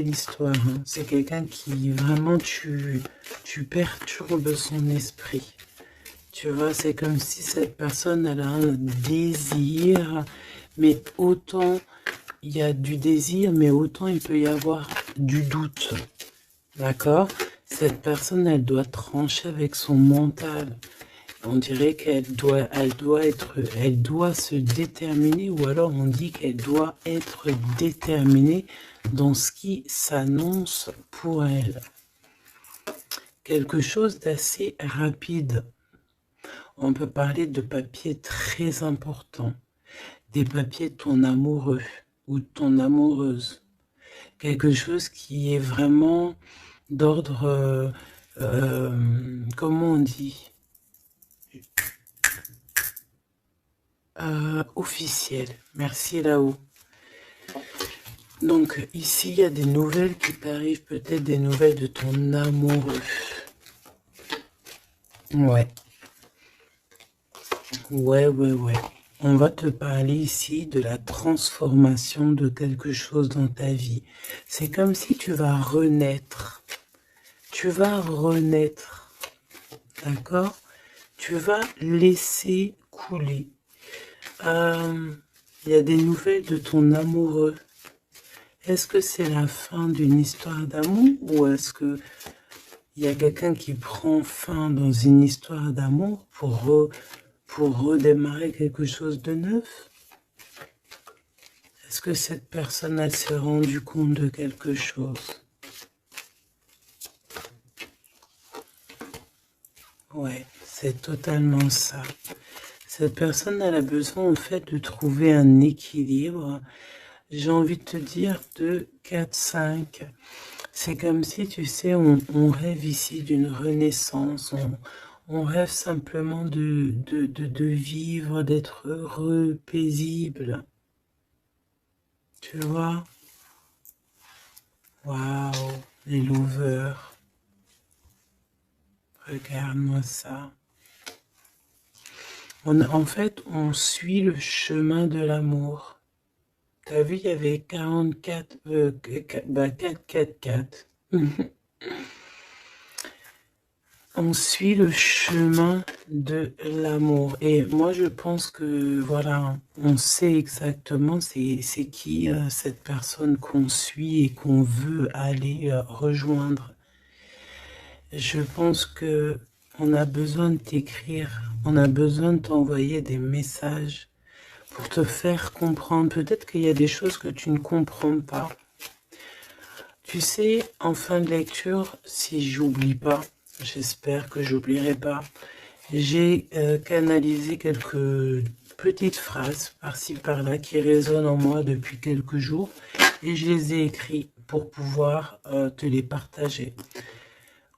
l'histoire, hein. C'est quelqu'un qui vraiment tu perturbes son esprit. Tu vois, c'est comme si cette personne elle a un désir, mais autant il y a du désir, mais autant il peut y avoir du doute. D'accord? Cette personne, elle doit trancher avec son mental. On dirait elle doit se déterminer, ou alors on dit qu'elle doit être déterminée dans ce qui s'annonce pour elle. Quelque chose d'assez rapide. On peut parler de papiers très importants, des papiers de ton amoureux ou de ton amoureuse. Quelque chose qui est vraiment d'ordre, comment on dit, officiel. Merci là-haut. Donc ici, il y a des nouvelles qui t'arrivent, peut-être des nouvelles de ton amoureux. Ouais. Ouais. On va te parler ici de la transformation de quelque chose dans ta vie. C'est comme si tu vas renaître. Tu vas renaître. D'accord? Tu vas laisser couler. Il y a des nouvelles de ton amoureux. Est-ce que c'est la fin d'une histoire d'amour ou est-ce que il y a quelqu'un qui prend fin dans une histoire d'amour pour redémarrer quelque chose de neuf? Est-ce que cette personne elle s'est rendue compte de quelque chose? Ouais, c'est totalement ça. Cette personne elle a besoin en fait de trouver un équilibre. J'ai envie de te dire de 4-5. C'est comme si, tu sais, on rêve ici d'une renaissance, on rêve simplement de vivre, d'être heureux, paisible. Tu vois? Waouh, les lovers. Regarde-moi ça. En fait, on suit le chemin de l'amour. T'as vu, il y avait 44, 4. On suit le chemin de l'amour. Et moi, je pense que, voilà, on sait exactement c'est qui cette personne qu'on suit et qu'on veut aller rejoindre. Je pense que on a besoin de t'écrire, on a besoin de t'envoyer des messages pour te faire comprendre. Peut-être qu'il y a des choses que tu ne comprends pas. Tu sais, en fin de lecture, si j'oublie pas, j'espère que j'oublierai pas, j'ai canalisé quelques petites phrases par-ci par-là qui résonnent en moi depuis quelques jours et je les ai écrites pour pouvoir te les partager.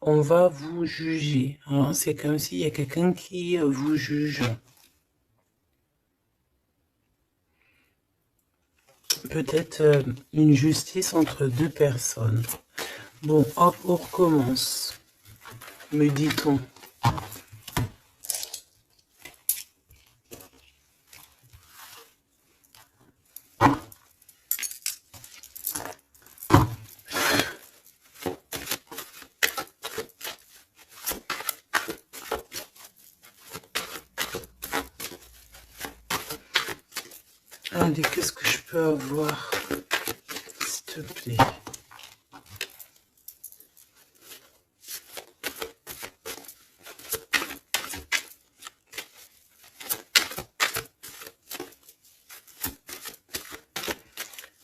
On va vous juger, hein. C'est comme s'il y a quelqu'un qui vous juge. Peut-être une justice entre deux personnes. Bon, hop, on recommence, me dit-on. Allez, qu'est-ce que je peux avoir, s'il te plaît?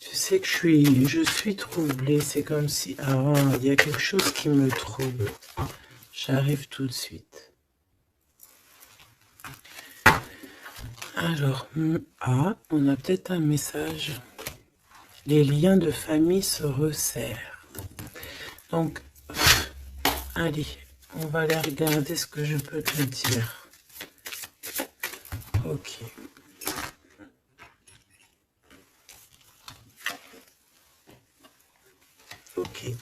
Tu sais que je suis troublée, c'est comme si, il y a quelque chose qui me trouble. J'arrive tout de suite. Alors, on a peut-être un message. Les liens de famille se resserrent. Donc, allez, on va aller regarder ce que je peux te dire. Ok. Ok.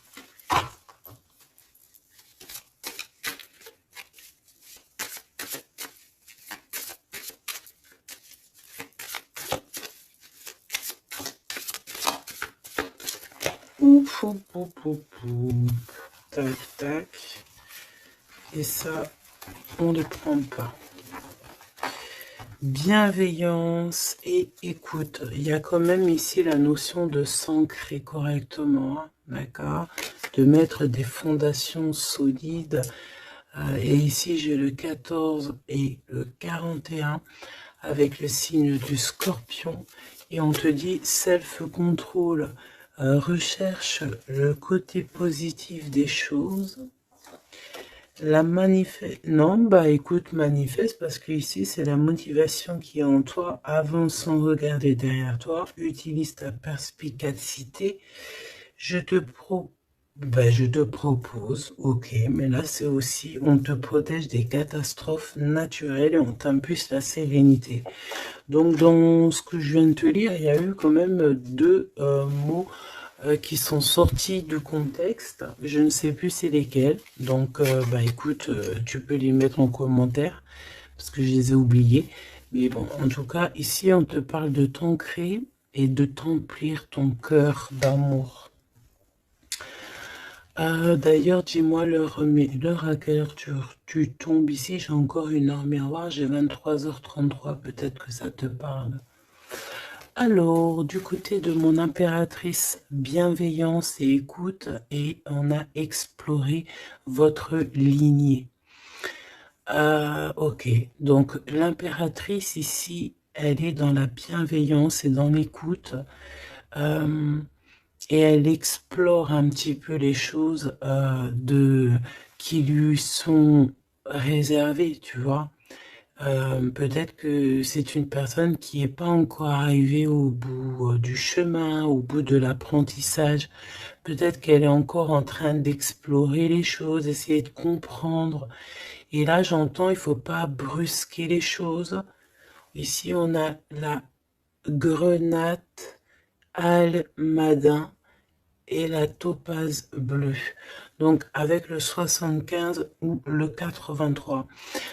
Ouf. Pou, pou, pou, pou. Tac, tac. Et ça, on ne prend pas. Bienveillance et écoute. Il y a quand même ici la notion de s'ancrer correctement, hein, d'accord? De mettre des fondations solides. Et ici, j'ai le 14 et le 41 avec le signe du scorpion. Et on te dit self-control. Recherche le côté positif des choses. La manifeste, non, bah écoute, manifeste, parce que ici c'est la motivation qui est en toi, avance sans regarder derrière toi, utilise ta perspicacité, je te propose, ok, mais là c'est aussi, on te protège des catastrophes naturelles et on t'impulse la sérénité. Donc dans ce que je viens de te lire, il y a eu quand même deux mots qui sont sortis du contexte, je ne sais plus c'est lesquels, donc bah écoute, tu peux les mettre en commentaire, parce que je les ai oubliés, mais bon, en tout cas, ici on te parle de t'ancrer et de t'emplir ton cœur d'amour. D'ailleurs, dis-moi l'heure à quelle heure tu tombes ici, j'ai encore une heure miroir, j'ai 23h33, peut-être que ça te parle. Alors, du côté de mon impératrice, bienveillance et écoute, et on a exploré votre lignée. Ok, donc l'impératrice ici, elle est dans la bienveillance et dans l'écoute, et elle explore un petit peu les choses qui lui sont réservées, tu vois. Peut-être que c'est une personne qui n'est pas encore arrivée au bout du chemin, au bout de l'apprentissage. Peut-être qu'elle est encore en train d'explorer les choses, essayer de comprendre. Et là, j'entends, il faut pas brusquer les choses. Ici, on a la grenade almadin et la topaze bleue. Donc, avec le 75 ou le 83.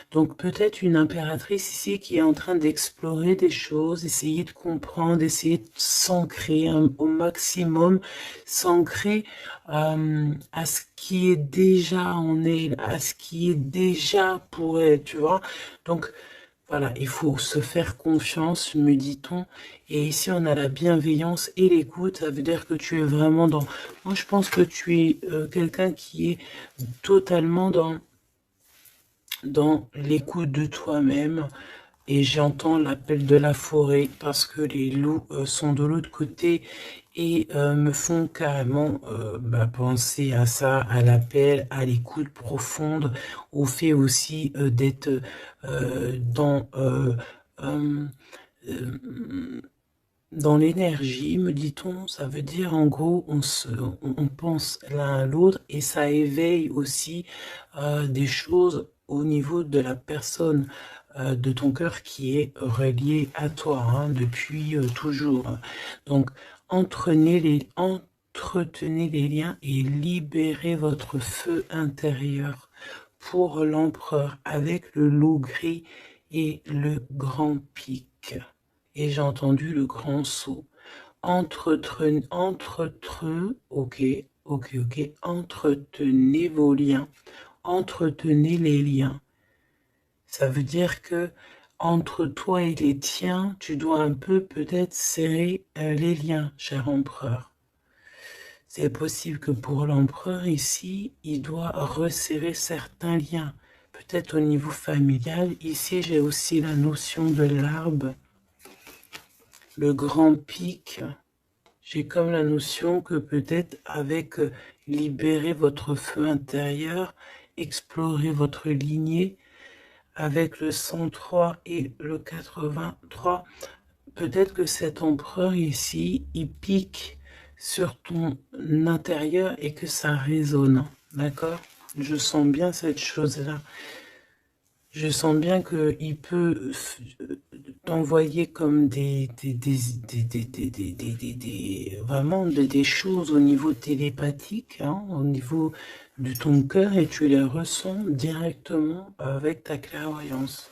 Donc peut-être une impératrice ici qui est en train d'explorer des choses, essayer de comprendre, essayer de s'ancrer au maximum, s'ancrer à ce qui est déjà en elle, à ce qui est déjà pour elle, tu vois. Donc voilà, il faut se faire confiance, me dit-on. Et ici, on a la bienveillance et l'écoute. Ça veut dire que tu es vraiment dans... Moi, je pense que tu es quelqu'un qui est totalement dans l'écoute de toi-même, et j'entends l'appel de la forêt parce que les loups sont de l'autre côté et me font carrément penser à ça, à l'appel, à l'écoute profonde, au fait aussi d'être dans l'énergie, me dit-on. Ça veut dire en gros on pense l'un à l'autre et ça éveille aussi des choses au niveau de la personne de ton cœur qui est relié à toi, hein, depuis toujours. Donc entretenez les liens et libérez votre feu intérieur pour l'empereur avec le loup gris et le grand pic. Et j'ai entendu le grand saut. Ok, entretenez vos liens, entretenez les liens. Ça veut dire que entre toi et les tiens, tu dois un peu peut-être serrer les liens, cher empereur. C'est possible que pour l'empereur ici, il doit resserrer certains liens. Peut-être au niveau familial. Ici, j'ai aussi la notion de l'arbre. Le grand pic, j'ai comme la notion que peut-être avec libérer votre feu intérieur, explorer votre lignée, avec le 103 et le 83, peut-être que cet empereur ici, il pique sur ton intérieur et que ça résonne, d'accord? Je sens bien cette chose-là. Je sens bien qu'il peut t'envoyer comme vraiment des choses au niveau télépathique, hein, au niveau de ton cœur, et tu les ressens directement avec ta clairvoyance.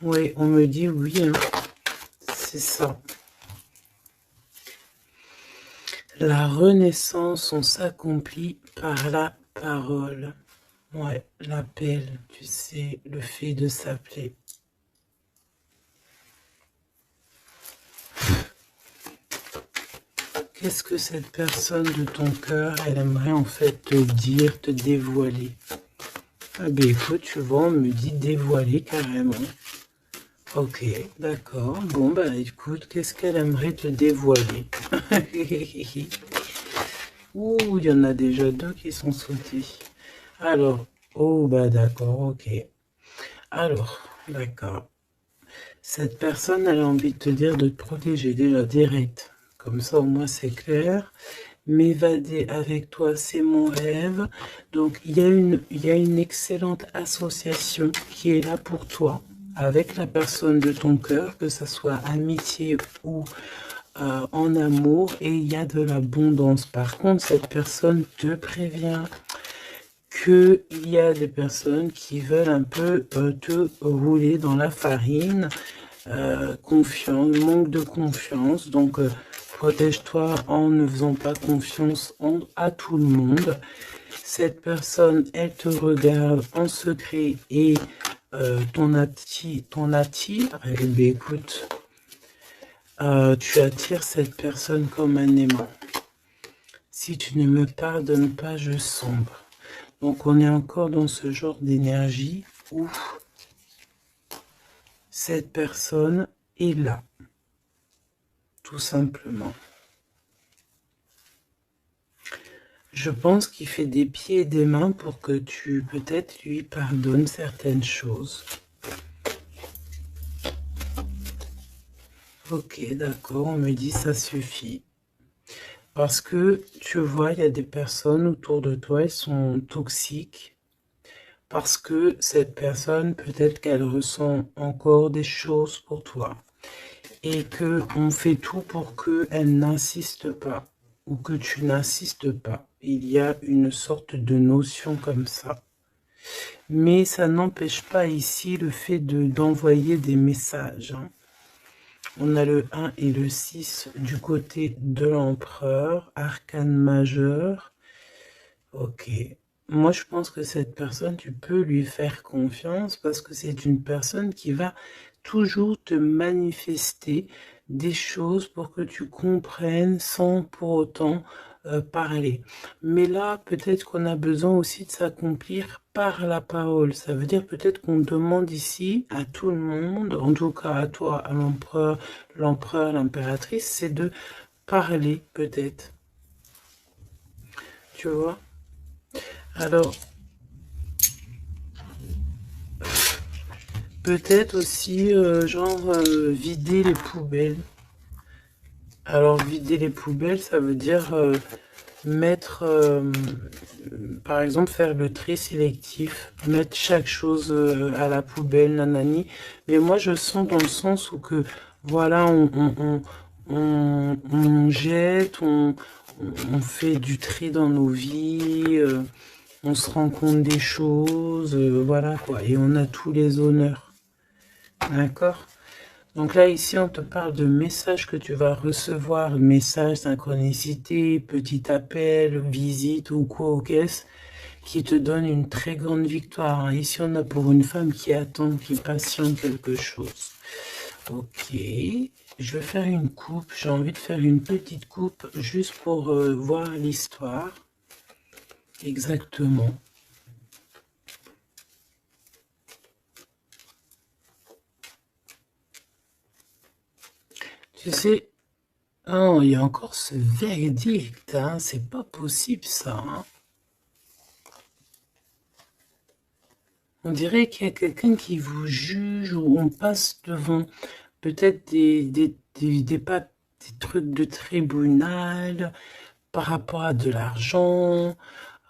Oui, on me dit oui, hein. C'est ça. La renaissance, on s'accomplit par la parole. Ouais, l'appel, tu sais, le fait de s'appeler. Qu'est-ce que cette personne de ton cœur, elle aimerait en fait te dire, te dévoiler? Ah ben écoute, tu vois, on me dit dévoiler carrément. Ok, d'accord. Bon, bah écoute, qu'est-ce qu'elle aimerait te dévoiler? Ouh, il y en a déjà deux qui sont sautés. Alors, oh, bah d'accord, ok. Alors, d'accord. Cette personne, elle a envie de te dire de te protéger déjà direct. Comme ça, au moins, c'est clair. M'évader avec toi, c'est mon rêve. Donc, il y a une excellente association qui est là pour toi, avec la personne de ton cœur, que ce soit amitié ou en amour, et il y a de l'abondance. Par contre, cette personne te prévient qu'il y a des personnes qui veulent un peu te rouler dans la farine, confiance, manque de confiance, donc protège-toi en ne faisant pas confiance à tout le monde. Cette personne, elle te regarde en secret et ton attire, eh bien, écoute, tu attires cette personne comme un aimant. Si tu ne me pardonnes pas, je sombre. Donc on est encore dans ce genre d'énergie où cette personne est là, tout simplement. Je pense qu'il fait des pieds et des mains pour que tu, peut-être, lui pardonnes certaines choses. Ok, d'accord, on me dit ça suffit. Parce que, tu vois, il y a des personnes autour de toi, elles sont toxiques. Parce que cette personne, peut-être qu'elle ressent encore des choses pour toi. Et qu'on fait tout pour qu'elle n'insiste pas. Ou que tu n'insistes pas. Il y a une sorte de notion comme ça. Mais ça n'empêche pas ici le fait d'envoyer des messages. Hein. On a le 1 et le 6 du côté de l'empereur, arcane majeur. Ok. Moi, je pense que cette personne, tu peux lui faire confiance parce que c'est une personne qui va toujours te manifester des choses pour que tu comprennes sans pour autant parler. Mais là, peut-être qu'on a besoin aussi de s'accomplir par la parole. Ça veut dire peut-être qu'on demande ici à tout le monde, en tout cas à toi, à l'empereur, l'impératrice, c'est de parler peut-être. Tu vois? Alors, peut-être aussi, vider les poubelles. Alors, vider les poubelles, ça veut dire mettre, par exemple, faire le tri sélectif, mettre chaque chose à la poubelle, nanani. Mais moi, je sens dans le sens où que, voilà, on jette, on fait du tri dans nos vies, on se rend compte des choses, voilà quoi, et on a tous les honneurs, d'accord? Donc là, ici, on te parle de messages que tu vas recevoir, messages, synchronicité, petit appel, visite ou quoi au caisse, qui te donne une très grande victoire. Hein. Ici, on a pour une femme qui attend, qui patiente quelque chose. Ok, je vais faire une coupe, j'ai envie de faire une petite coupe juste pour voir l'histoire. Exactement. Tu sais, oh, il y a encore ce verdict, hein, c'est pas possible ça. Hein. On dirait qu'il y a quelqu'un qui vous juge ou on passe devant peut-être des trucs de tribunal par rapport à de l'argent,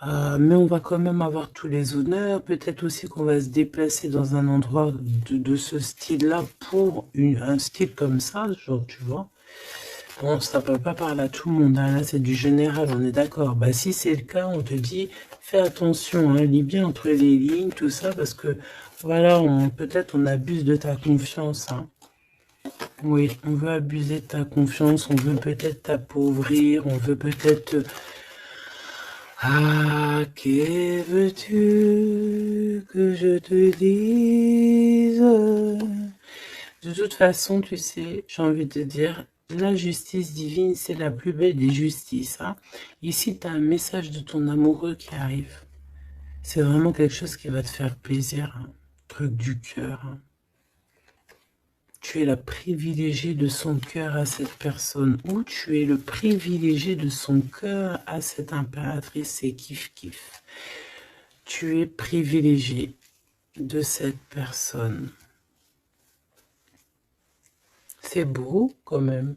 mais on va quand même avoir tous les honneurs. Peut-être aussi qu'on va se déplacer dans un endroit de ce style-là pour un style comme ça, genre, tu vois. Bon, ça peut pas parler à tout le monde, hein. Là c'est du général, on est d'accord. Bah si c'est le cas, on te dit, fais attention, hein, lis bien entre les lignes, tout ça, parce que Voilà, peut-être on abuse de ta confiance. Hein. Oui, on veut abuser de ta confiance, on veut peut-être t'appauvrir, on veut peut-être... Ah, que veux-tu que je te dise? De toute façon, tu sais, j'ai envie de te dire, la justice divine, c'est la plus belle des justices. Hein. Ici, tu as un message de ton amoureux qui arrive. C'est vraiment quelque chose qui va te faire plaisir. Hein. Truc du cœur. Hein. Tu es la privilégiée de son cœur à cette personne. Ou tu es le privilégié de son cœur à cette impératrice. C'est kiff-kiff. Tu es privilégié de cette personne. C'est beau quand même.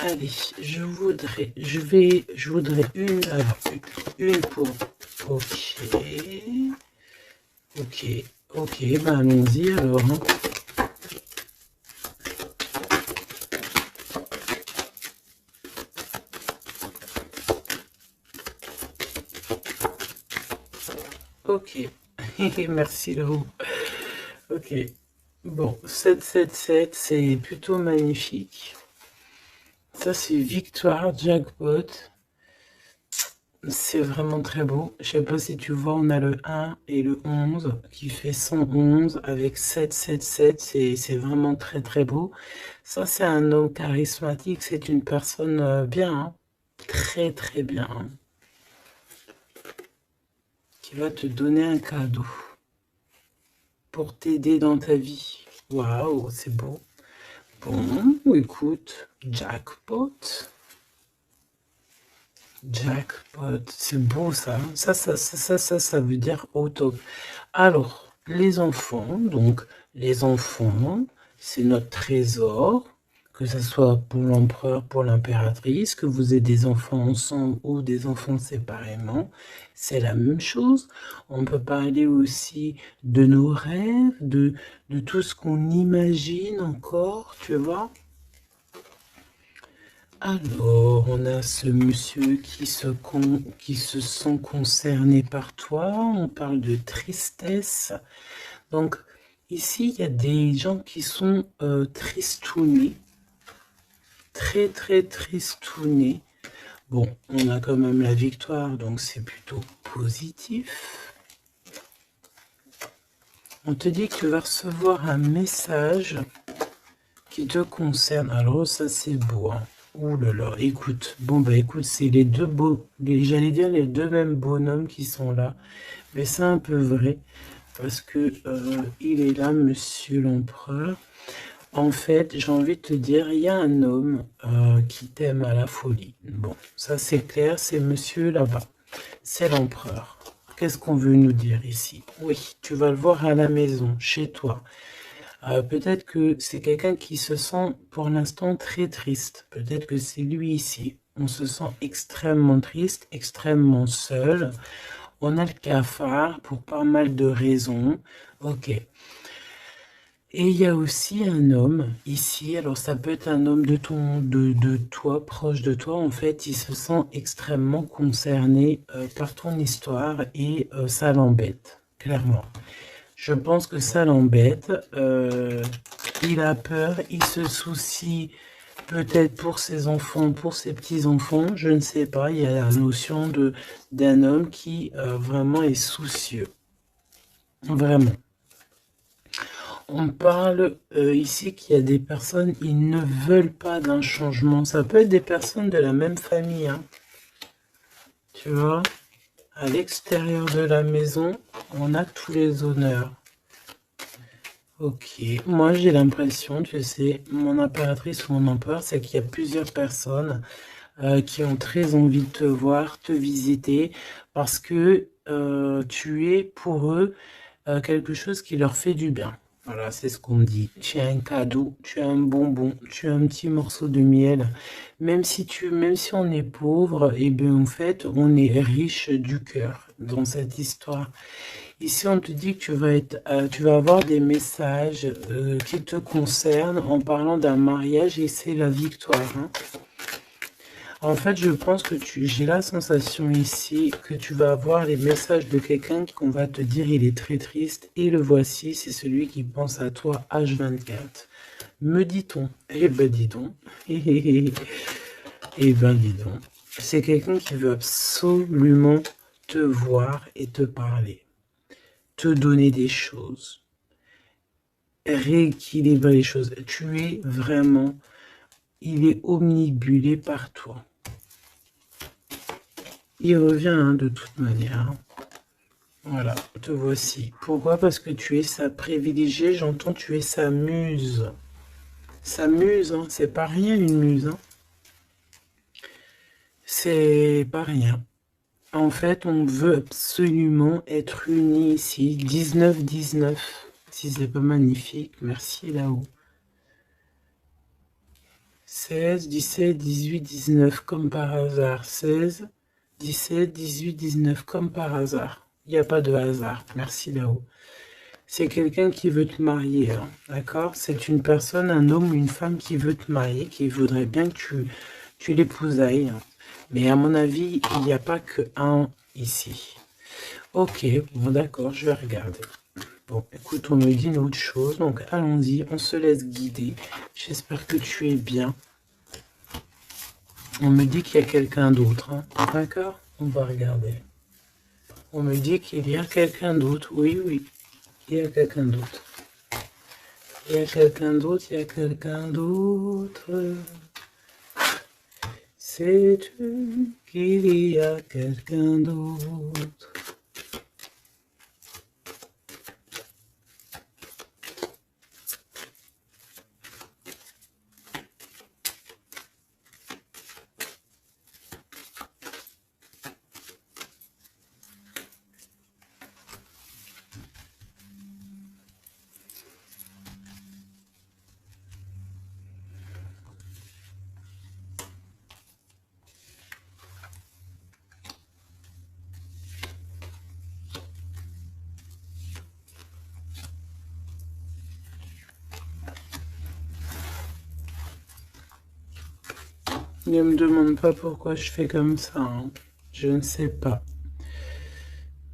Allez, je voudrais une pour... Ok, ben allons-y alors. Hein. Ok, merci Lou. Ok, bon, 777, c'est plutôt magnifique. Ça, c'est victoire, jackpot. C'est vraiment très beau. Je sais pas si tu vois, on a le 1 et le 11 qui fait 111 avec 777. C'est vraiment très très beau. Ça, c'est un homme charismatique. C'est une personne bien. Hein. Très très bien. Hein. Qui va te donner un cadeau. Pour t'aider dans ta vie. Waouh, c'est beau. Bon, écoute, jackpot. Jackpot, c'est beau ça. Ça veut dire au top. Alors, les enfants, donc, les enfants, c'est notre trésor, que ce soit pour l'empereur, pour l'impératrice, que vous ayez des enfants ensemble ou des enfants séparément, c'est la même chose. On peut parler aussi de nos rêves, de tout ce qu'on imagine encore, tu vois. Alors, on a ce monsieur qui se sent concerné par toi. On parle de tristesse. Donc, ici, il y a des gens qui sont tristounés. Très, très tristounés. Bon, on a quand même la victoire, donc c'est plutôt positif. On te dit que tu vas recevoir un message qui te concerne. Alors, ça, c'est beau, hein. Ouh là là, écoute, bon bah écoute, c'est les deux j'allais dire les deux mêmes bonhommes qui sont là, mais c'est un peu vrai, parce que il est là, monsieur l'empereur. En fait, j'ai envie de te dire, il y a un homme qui t'aime à la folie. Bon, ça c'est clair, c'est monsieur là-bas, c'est l'empereur. Qu'est-ce qu'on veut nous dire ici? Oui, tu vas le voir à la maison, chez toi. Peut-être que c'est quelqu'un qui se sent pour l'instant très triste. Peut-être que c'est lui ici. On se sent extrêmement triste, extrêmement seul. On a le cafard pour pas mal de raisons. Ok. Et il y a aussi un homme ici. Alors ça peut être un homme de toi, proche de toi. En fait, il se sent extrêmement concerné par ton histoire et ça l'embête, clairement. Je pense que ça l'embête. Il a peur, il se soucie peut-être pour ses enfants, pour ses petits-enfants. Je ne sais pas, il y a la notion d'un homme qui vraiment est soucieux. Vraiment. On parle ici qu'il y a des personnes, ils ne veulent pas d'un changement. Ça peut être des personnes de la même famille. Hein. Tu vois, à l'extérieur de la maison, on a tous les honneurs. Ok, moi j'ai l'impression, tu sais, mon impératrice ou mon empereur, c'est qu'il y a plusieurs personnes qui ont très envie de te voir, te visiter, parce que tu es pour eux quelque chose qui leur fait du bien. Voilà, c'est ce qu'on me dit. Tu as un cadeau, tu as un bonbon, tu as un petit morceau de miel. Même si on est pauvre, et bien en fait, on est riche du cœur dans cette histoire. Ici, on te dit que tu vas avoir des messages qui te concernent en parlant d'un mariage et c'est la victoire. Hein. En fait, je pense que j'ai la sensation ici que tu vas avoir les messages de quelqu'un qu'on va te dire il est très triste. Et le voici, c'est celui qui pense à toi H24. Me dit-on. Eh ben dis donc. Eh ben dis donc. C'est quelqu'un qui veut absolument te voir et te parler. Te donner des choses. Rééquilibrer les choses. Tu es vraiment... Il est omnibulé par toi. Il revient hein, de toute manière. Voilà, te voici. Pourquoi? Parce que tu es sa privilégiée, j'entends tu es sa muse. Sa muse, hein, c'est pas rien une muse. Hein. C'est pas rien. En fait, on veut absolument être unis ici. 19-19. Si c'est pas magnifique, merci là-haut. 16, 17, 18, 19, comme par hasard. 16, 17, 18, 19, comme par hasard. Il n'y a pas de hasard. Merci là-haut. C'est quelqu'un qui veut te marier, hein, d'accord? C'est une personne, un homme ou une femme qui veut te marier, qui voudrait bien que tu l'épousailles. Hein. Mais à mon avis, il n'y a pas que un ici. Ok, bon d'accord, je vais regarder. Bon, écoute, on me dit une autre chose, donc allons-y, on se laisse guider. J'espère que tu es bien. On me dit qu'il y a quelqu'un d'autre, hein, d'accord? On va regarder. On me dit qu'il y a quelqu'un d'autre, oui, oui. Il y a quelqu'un d'autre. Il y a quelqu'un d'autre, il y a quelqu'un d'autre. Sais-tu qu'il y a quelqu'un d'autre? Ne me demande pas pourquoi je fais comme ça. Hein. Je ne sais pas.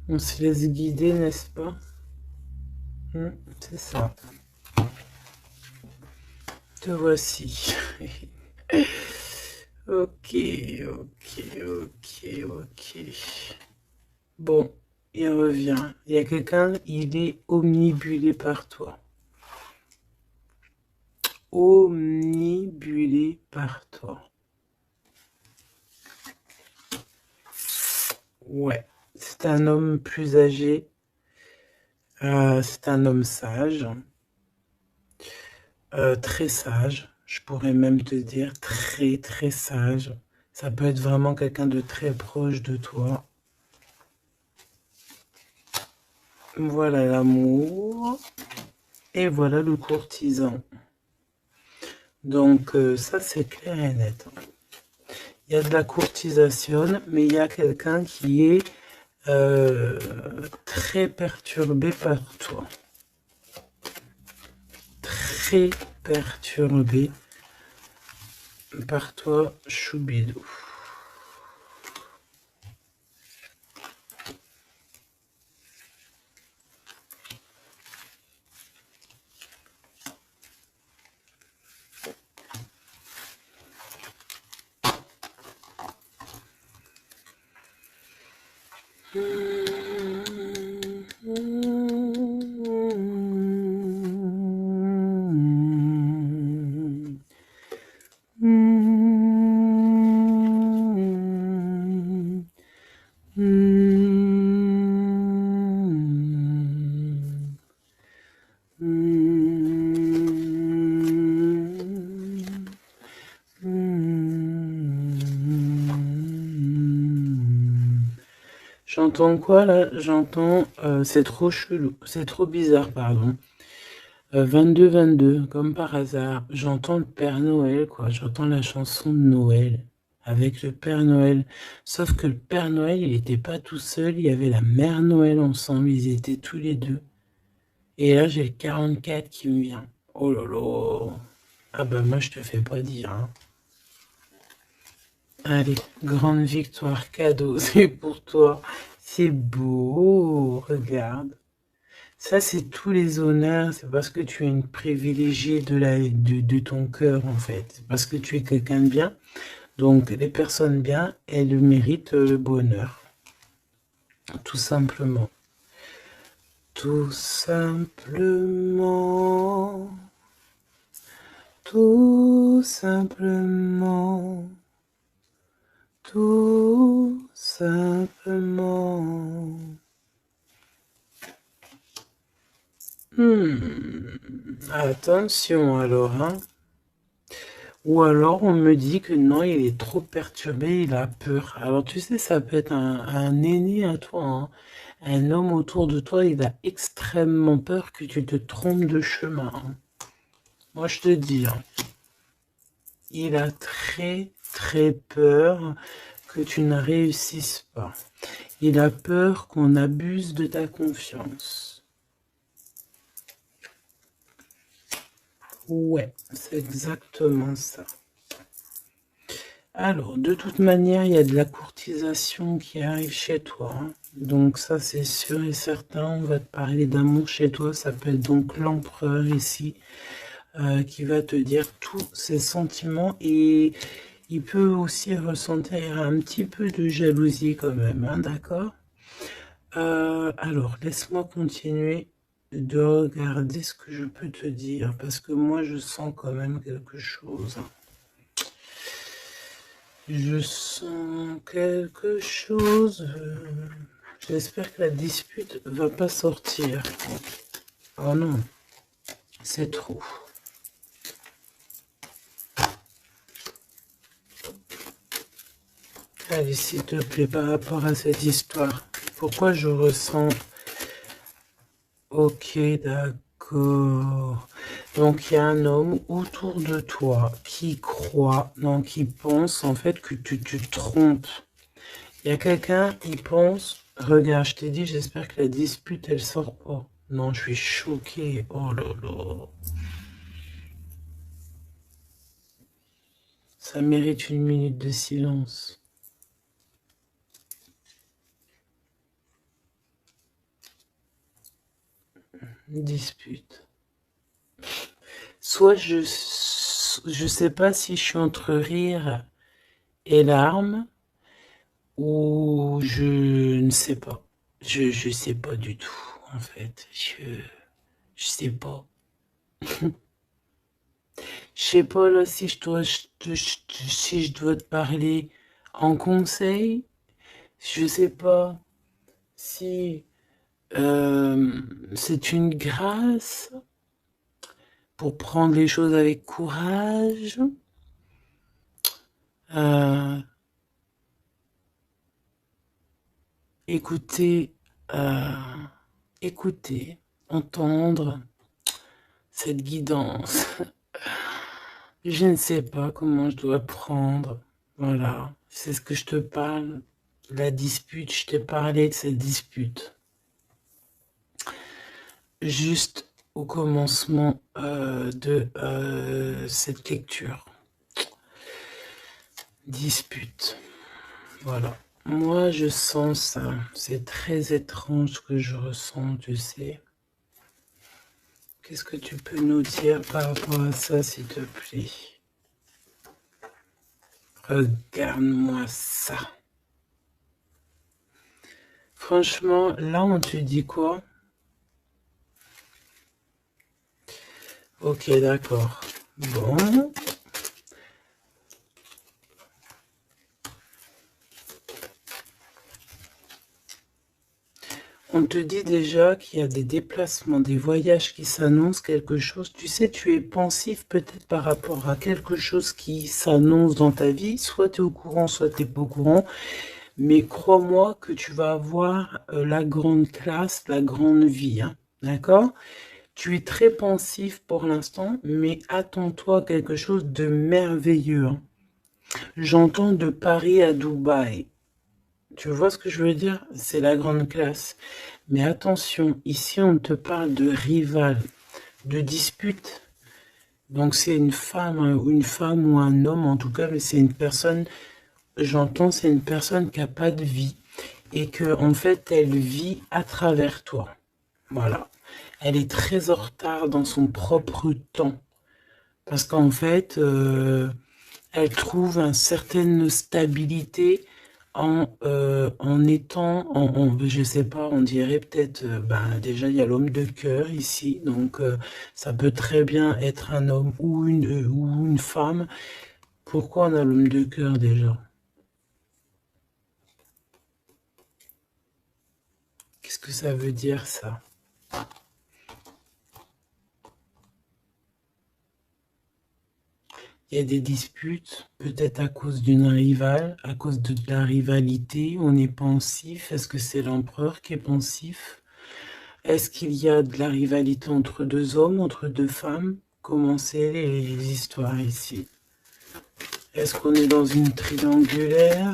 On se laisse guider, n'est-ce pas? C'est ça. Te voici. Ok, ok, ok, ok. Bon, il revient. Il y a quelqu'un, il est omnibulé par toi. Omnibulé par toi. Ouais, c'est un homme plus âgé. C'est un homme sage. Très sage. Je pourrais même te dire très très sage. Ça peut être vraiment quelqu'un de très proche de toi. Voilà l'amour. Et voilà le courtisan. Donc ça c'est clair et net. Il y a de la courtisation, mais il y a quelqu'un qui est très perturbé par toi. Très perturbé par toi, Choubidou. J'entends quoi là? J'entends c'est trop chelou, c'est trop bizarre, pardon. 22-22, comme par hasard, j'entends le Père Noël, quoi. J'entends la chanson de Noël avec le Père Noël. Sauf que le Père Noël, il n'était pas tout seul, il y avait la Mère Noël ensemble, ils étaient tous les deux. Et là, j'ai le 44 qui me vient. Oh là là. Ah bah moi, je te fais pas dire. Hein. Allez, grande victoire, cadeau, c'est pour toi. C'est beau, regarde. Ça, c'est tous les honneurs. C'est parce que tu es une privilégiée de ton cœur, en fait. C'est parce que tu es quelqu'un de bien. Donc, les personnes bien, elles méritent le bonheur. Tout simplement. Tout simplement. Tout simplement. Tout simplement. Attention alors, hein. Ou alors on me dit que non, il est trop perturbé, il a peur. Alors tu sais, ça peut être un aîné à toi, hein. Un homme autour de toi, il a extrêmement peur que tu te trompes de chemin, hein. Moi je te dis, hein, il a très très peur que tu ne réussisses pas. Il a peur qu'on abuse de ta confiance. Ouais, c'est exactement ça. Alors, de toute manière, il y a de la courtisation qui arrive chez toi, hein. Donc ça, c'est sûr et certain. On va te parler d'amour chez toi. Ça peut être donc l'empereur ici qui va te dire tous ses sentiments. Et il peut aussi ressentir un petit peu de jalousie quand même, hein, d'accord? Alors, laisse-moi continuer de regarder ce que je peux te dire. Parce que moi, je sens quand même quelque chose, hein. Je sens quelque chose. J'espère que la dispute va pas sortir. Oh non, c'est trop. Allez, s'il te plaît, par rapport à cette histoire, pourquoi je ressens... Ok, d'accord. Donc, il y a un homme autour de toi qui croit, non, qui pense en fait que tu te trompes. Il y a quelqu'un, il pense, regarde, je t'ai dit, j'espère que la dispute, elle sort pas. Non, je suis choquée. Oh là là. Ça mérite une minute de silence. Dispute. Soit je sais pas si je suis entre rire et larmes, ou je ne sais pas. Je sais pas du tout, en fait. Je sais pas. Je sais pas là si si je dois te parler en conseil. Je sais pas si c'est une grâce pour prendre les choses avec courage. Euh, écouter, euh, écouter, entendre cette guidance. Je ne sais pas comment je dois prendre. Voilà, c'est ce que je te parle. La dispute, je t'ai parlé de cette dispute. Juste au commencement de cette lecture. Dispute. Voilà. Moi, je sens ça. C'est très étrange ce que je ressens, tu sais. Qu'est-ce que tu peux nous dire par rapport à ça, s'il te plaît? Regarde-moi ça. Franchement, là, on te dit quoi? Ok, d'accord. Bon. On te dit déjà qu'il y a des déplacements, des voyages qui s'annoncent, quelque chose. Tu sais, tu es pensif peut-être par rapport à quelque chose qui s'annonce dans ta vie. Soit tu es au courant, soit tu n'es pas au courant. Mais crois-moi que tu vas avoir la grande classe, la grande vie, hein. D'accord? Tu es très pensif pour l'instant, mais attends-toi à quelque chose de merveilleux, hein. J'entends de Paris à Dubaï. Tu vois ce que je veux dire? C'est la grande classe. Mais attention, ici on te parle de rival, de dispute. Donc c'est une femme ou un homme en tout cas, mais c'est une personne j'entends, c'est une personne qui n'a pas de vie. Et que, en fait, elle vit à travers toi. Voilà. Elle est très en retard dans son propre temps. Parce qu'en fait, elle trouve une certaine stabilité en étant, je sais pas, on dirait peut-être, ben déjà il y a l'homme de cœur ici, donc ça peut très bien être un homme ou une femme. Pourquoi on a l'homme de cœur déjà? Qu'est-ce que ça veut dire ça? Il y a des disputes, peut-être à cause d'une rivale, à cause de la rivalité, on est pensif. Est-ce que c'est l'empereur qui est pensif? Est-ce qu'il y a de la rivalité entre deux hommes, entre deux femmes? Comment c'est les histoires ici? Est-ce qu'on est dans une triangulaire?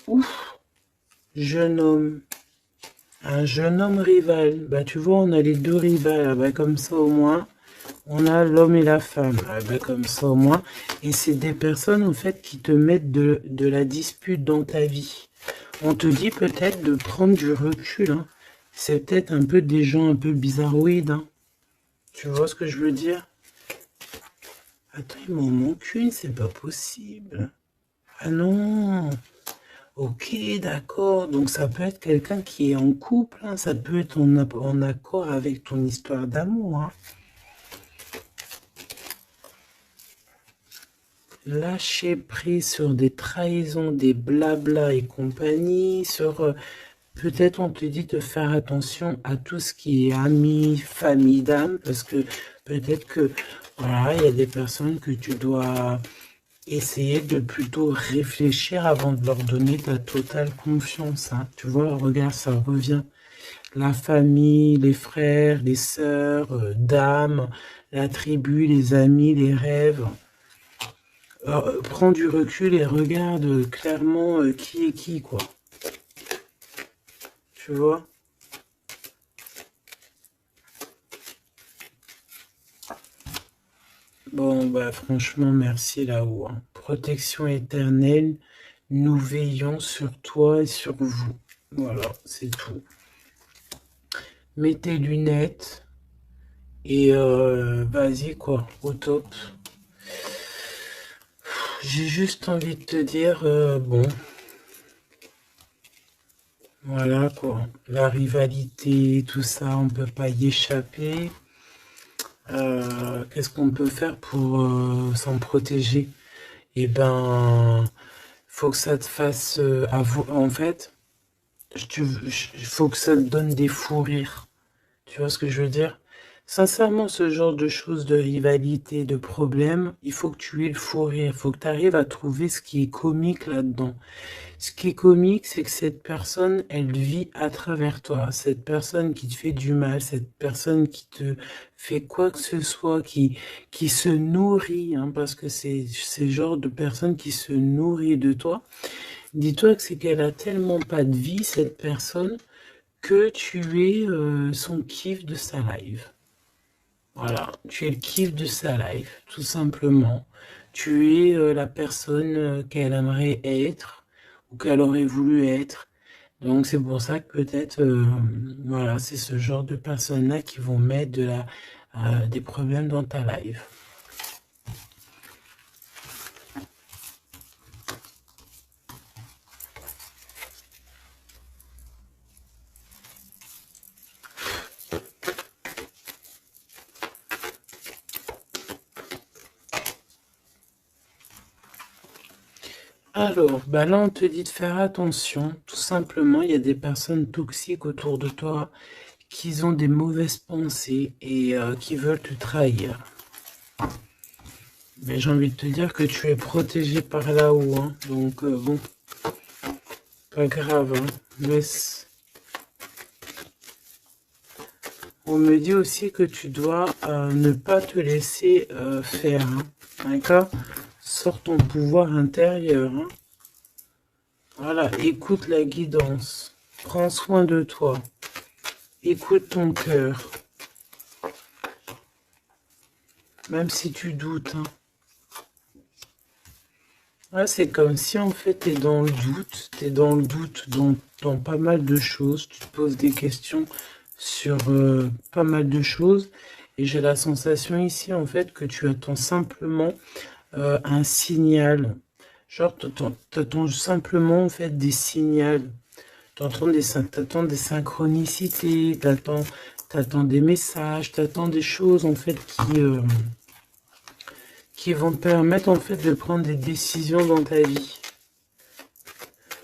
Ouf, jeune homme. Un jeune homme rival. Bah tu vois, on a les deux rivales. Ah, bah, comme ça au moins. On a l'homme et la femme, ah ben comme ça au moins. Et c'est des personnes en fait qui te mettent de la dispute dans ta vie. On te dit peut-être de prendre du recul. Hein. C'est peut-être un peu des gens un peu bizarroïdes. Hein. Tu vois ce que je veux dire? Attends, il m'en manque une, c'est pas possible. Ah non. Ok, d'accord. Donc ça peut être quelqu'un qui est en couple. Hein. Ça peut être en accord avec ton histoire d'amour. Hein. Lâcher prise sur des trahisons, des blabla et compagnie, sur peut-être on te dit de faire attention à tout ce qui est amis, famille d'âme, parce que peut-être que voilà, il y a des personnes que tu dois essayer de plutôt réfléchir avant de leur donner ta totale confiance. Hein. Tu vois, regarde, ça revient. La famille, les frères, les sœurs, d'âme, la tribu, les amis, les rêves. Alors, prends du recul et regarde clairement qui est qui, quoi. Tu vois? Bon, bah franchement, merci là-haut. Hein. Protection éternelle, nous veillons sur toi et sur vous. Voilà, c'est tout. Mets tes lunettes et vas-y, quoi, au top. J'ai juste envie de te dire, bon, voilà, quoi. La rivalité, tout ça, on peut pas y échapper. Qu'est-ce qu'on peut faire pour s'en protéger? Eh ben, faut que ça te fasse en fait, il faut que ça te donne des fous rires. Tu vois ce que je veux dire? Sincèrement, ce genre de choses, de rivalité, de problèmes, il faut que tu aies le fou rire. Il faut que tu arrives à trouver ce qui est comique là-dedans. Ce qui est comique, c'est que cette personne, elle vit à travers toi. Cette personne qui te fait du mal, cette personne qui te fait quoi que ce soit, qui se nourrit, hein, parce que c'est le genre de personne qui se nourrit de toi. Dis-toi que c'est qu'elle a tellement pas de vie, cette personne, que tu es son kiff de sa life. Voilà, tu es le kiff de sa life, tout simplement. Tu es la personne qu'elle aimerait être ou qu'elle aurait voulu être. Donc c'est pour ça que peut-être, voilà, c'est ce genre de personnes-là qui vont mettre des problèmes dans ta life. Alors, bah là, on te dit de faire attention. Tout simplement, il y a des personnes toxiques autour de toi qui ont des mauvaises pensées et qui veulent te trahir. Mais j'ai envie de te dire que tu es protégé par là-haut. Hein. Donc, bon, pas grave. Hein. Laisse. On me dit aussi que tu dois ne pas te laisser faire. Hein. D'accord? Sors ton pouvoir intérieur. Hein. Voilà, écoute la guidance. Prends soin de toi. Écoute ton cœur. Même si tu doutes. Hein. Ouais, c'est comme si en fait tu es dans le doute, tu es dans le doute dans pas mal de choses, tu te poses des questions sur pas mal de choses et j'ai la sensation ici en fait que tu attends simplement un signal. Genre, t'attends simplement en fait des signaux. T'attends des synchronicités, t'attends des messages, t'attends des choses en fait qui vont te permettre en fait de prendre des décisions dans ta vie.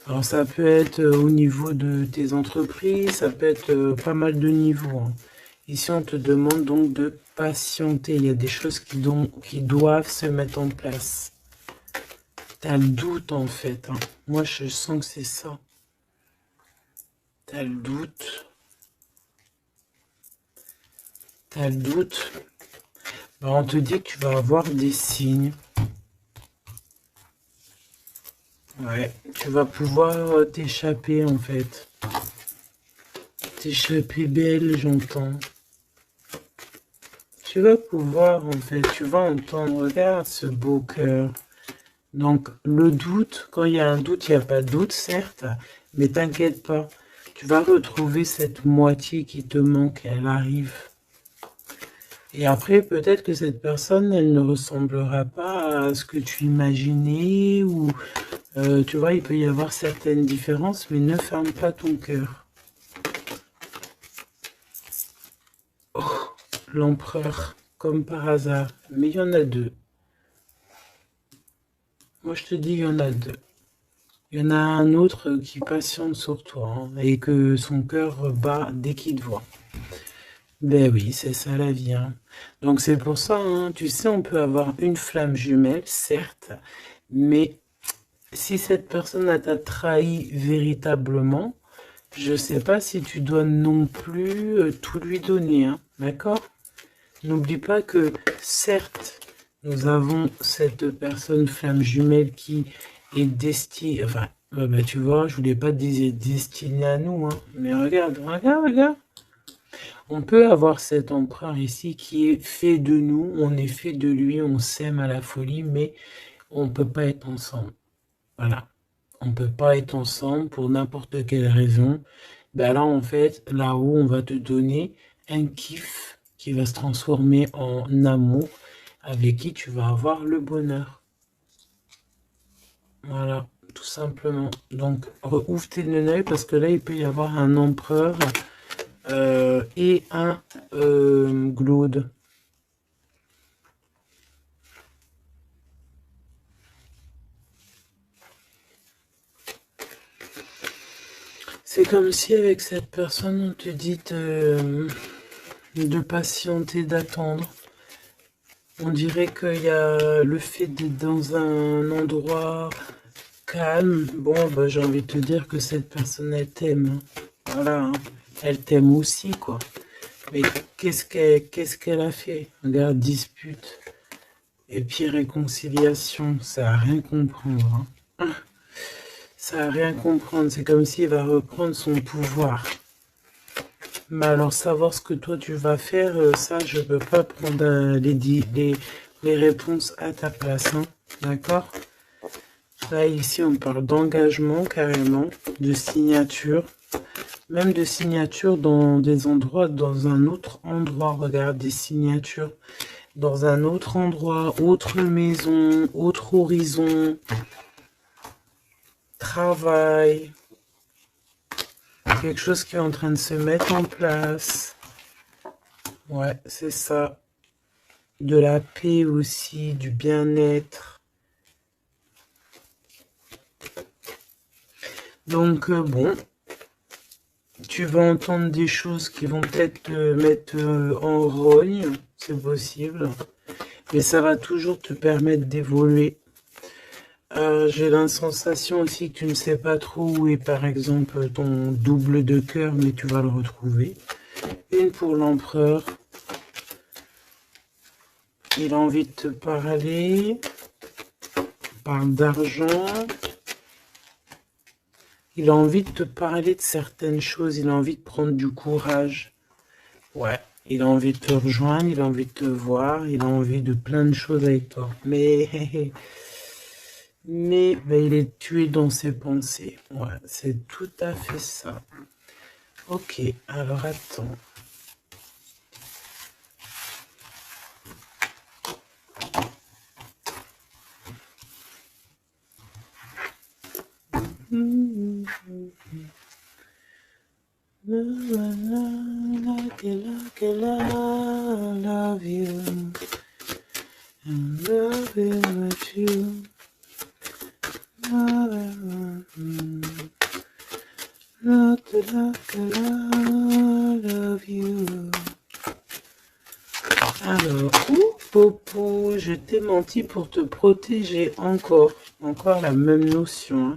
Alors ça peut être au niveau de tes entreprises, ça peut être pas mal de niveaux, hein. Ici on te demande donc de patienter, il y a des choses qui doivent se mettre en place. T'as le doute en fait, hein. Moi je sens que c'est ça. T'as le doute. T'as le doute. Ben, on te dit que tu vas avoir des signes. Ouais, tu vas pouvoir t'échapper en fait. T'échapper belle, j'entends. Tu vas pouvoir en fait, tu vas entendre, regarde ce beau cœur. Donc le doute, quand il y a un doute, il n'y a pas de doute, certes, mais t'inquiète pas. Tu vas retrouver cette moitié qui te manque, elle arrive. Et après, peut-être que cette personne, elle ne ressemblera pas à ce que tu imaginais, ou tu vois, il peut y avoir certaines différences, mais ne ferme pas ton cœur. Oh, l'empereur, comme par hasard, mais il y en a deux. Moi, je te dis, il y en a deux. Il y en a un autre qui patiente sur toi, hein, et que son cœur bat dès qu'il te voit. Ben oui, c'est ça la vie, hein. Donc c'est pour ça, hein, tu sais, on peut avoir une flamme jumelle, certes, mais si cette personne t'a trahi véritablement, je sais pas si tu dois non plus tout lui donner, hein, d'accord? N'oublie pas que, certes, nous avons cette personne flamme jumelle qui est destinée, enfin, bah, tu vois, je voulais pas dire destinée à nous, hein, mais regarde, regarde, regarde. On peut avoir cet empereur ici qui est fait de nous, on est fait de lui, on s'aime à la folie, mais on ne peut pas être ensemble. Voilà. On ne peut pas être ensemble pour n'importe quelle raison. Ben là, en fait, là-haut, on va te donner un kiff qui va se transformer en amour avec qui tu vas avoir le bonheur. Voilà, tout simplement. Donc, ouvre tes œil parce que là, il peut y avoir un empereur et un Glaude. C'est comme si avec cette personne, on te dit de patienter, d'attendre. On dirait qu'il y a le fait d'être dans un endroit calme. Bon, bah, j'ai envie de te dire que cette personne, elle t'aime, hein. Voilà, hein. Elle t'aime aussi, quoi. Mais qu'est-ce qu'elle a fait? Regarde, dispute. Et puis réconciliation, ça n'a rien comprendre, hein. Ça n'a rien comprendre. C'est comme s'il va reprendre son pouvoir. Mais alors, savoir ce que toi tu vas faire, ça, je ne peux pas prendre les réponses à ta place, hein. D'accord? Là, ici, on parle d'engagement, carrément, de signature. Même de signature dans des endroits, dans un autre endroit. Regarde, des signatures dans un autre endroit, autre maison, autre horizon, travail. Quelque chose qui est en train de se mettre en place. Ouais, c'est ça. De la paix aussi, du bien-être. Donc, bon, tu vas entendre des choses qui vont peut-être te mettre en rogne, c'est possible. Mais ça va toujours te permettre d'évoluer. J'ai la sensation aussi que tu ne sais pas trop où est par exemple ton double de cœur, mais tu vas le retrouver. Une pour l'empereur. Il a envie de te parler. Il parle d'argent. Il a envie de te parler de certaines choses. Il a envie de prendre du courage. Ouais. Il a envie de te rejoindre. Il a envie de te voir. Il a envie de plein de choses avec toi. Mais mais ben, il est tué dans ses pensées. Ouais, c'est tout à fait ça. Ok, alors attends. Love you. I'm loving with you. Love you. Alors, Popo, je t'ai menti pour te protéger encore. Encore la même notion. Hein.